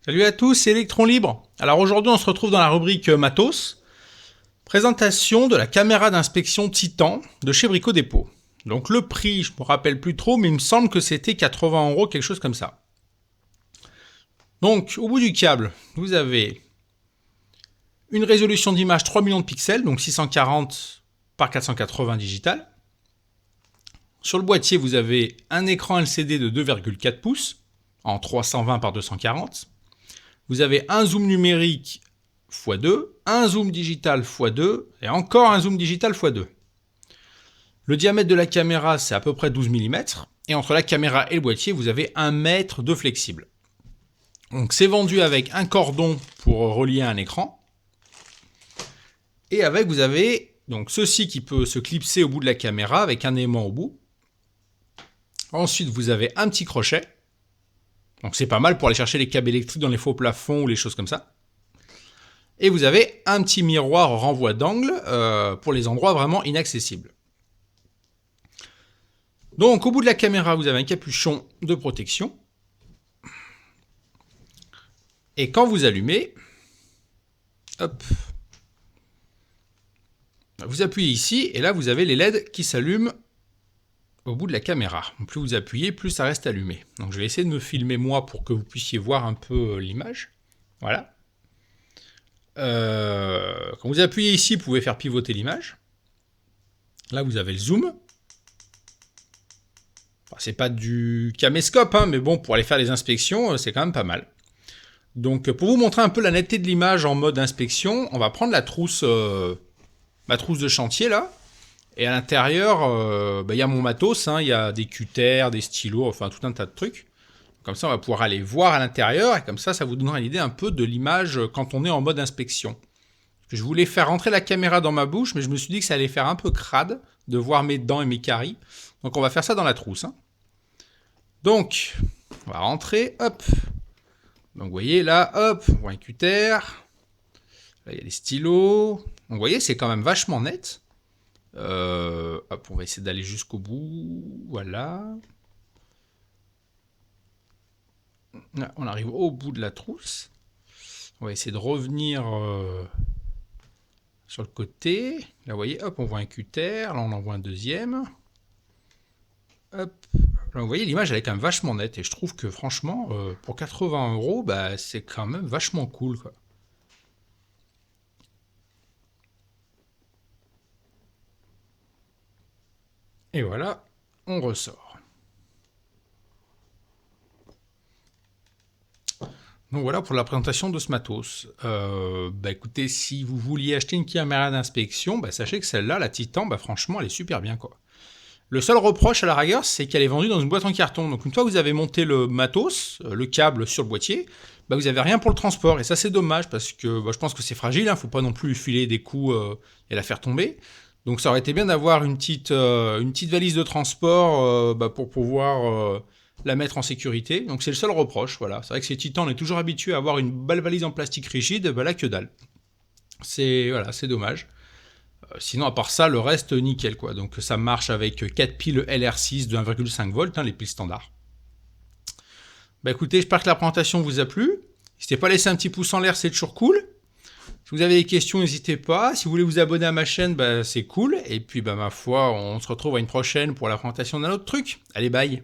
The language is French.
Salut à tous, c'est Electron Libre. Alors aujourd'hui on se retrouve dans la rubrique Matos. Présentation de la caméra d'inspection Titan de chez Brico Dépôt. Donc le prix, je me rappelle plus trop, mais il me semble que c'était 80 €, quelque chose comme ça. Donc au bout du câble, vous avez une résolution d'image 3 millions de pixels, donc 640 par 480 digital. Sur le boîtier, vous avez un écran LCD de 2,4 pouces en 320 par 240. Vous avez un zoom numérique x2, un zoom digital x2 et encore un zoom digital x2. Le diamètre de la caméra, c'est à peu près 12 mm. Et entre la caméra et le boîtier, vous avez 1 mètre de flexible. Donc c'est vendu avec un cordon pour relier à un écran. Et avec, vous avez donc ceci qui peut se clipser au bout de la caméra avec un aimant au bout. Ensuite, vous avez un petit crochet. Donc c'est pas mal pour aller chercher les câbles électriques dans les faux plafonds ou les choses comme ça. Et vous avez un petit miroir renvoi d'angle pour les endroits vraiment inaccessibles. Donc au bout de la caméra, vous avez un capuchon de protection. Et quand vous allumez, hop, vous appuyez ici et là vous avez les LED qui s'allument au bout de la caméra. Plus vous appuyez, plus ça reste allumé. Donc je vais essayer de me filmer moi pour que vous puissiez voir un peu l'image. Voilà. Quand vous appuyez ici, vous pouvez faire pivoter l'image. Là vous avez le zoom. Enfin, c'est pas du caméscope, hein, mais bon, pour aller faire les inspections, c'est quand même pas mal. Donc pour vous montrer un peu la netteté de l'image en mode inspection, on va prendre la trousse, ma trousse de chantier là. Et à l'intérieur, y a mon matos, hein, y a des cutters, des stylos, enfin tout un tas de trucs. Comme ça, on va pouvoir aller voir à l'intérieur, et comme ça vous donnera une idée un peu de l'image quand on est en mode inspection. Je voulais faire rentrer la caméra dans ma bouche, mais je me suis dit que ça allait faire un peu crade de voir mes dents et mes caries. Donc on va faire ça dans la trousse. Hein. Donc, on va rentrer, hop. Donc vous voyez là, hop, on voit un cutter. Là, il y a des stylos. Donc vous voyez, c'est quand même vachement net. Hop, on va essayer d'aller jusqu'au bout. Voilà. Là, on arrive au bout de la trousse. On va essayer de revenir sur le côté. Là, vous voyez, hop, on voit un cutter. Là, on en voit un deuxième. Hop. Là, vous voyez, l'image, elle est quand même vachement nette. Et je trouve que, franchement, pour 80 €, c'est quand même vachement cool, quoi. Et voilà, on ressort. Donc voilà pour la présentation de ce matos. Écoutez, si vous vouliez acheter une caméra d'inspection, sachez que celle-là, la Titan, franchement, elle est super bien, quoi. Le seul reproche à la rigueur, c'est qu'elle est vendue dans une boîte en carton. Donc une fois que vous avez monté le matos, le câble sur le boîtier, vous n'avez rien pour le transport. Et ça, c'est dommage parce que je pense que c'est fragile. Faut pas non plus lui filer des coups et la faire tomber. Donc ça aurait été bien d'avoir une petite valise de transport pour pouvoir la mettre en sécurité. Donc c'est le seul reproche. Voilà. C'est vrai que ces Titans, on est toujours habitué à avoir une belle valise en plastique rigide. Là, que dalle. C'est dommage. Sinon, à part ça, le reste, nickel, quoi. Donc ça marche avec 4 piles LR6 de 1,5 volts, les piles standards. Écoutez, j'espère que la présentation vous a plu. N'hésitez pas à laisser un petit pouce en l'air, c'est toujours cool. Si vous avez des questions, n'hésitez pas. Si vous voulez vous abonner à ma chaîne, c'est cool. Et puis, ma foi, on se retrouve à une prochaine pour la présentation d'un autre truc. Allez, bye.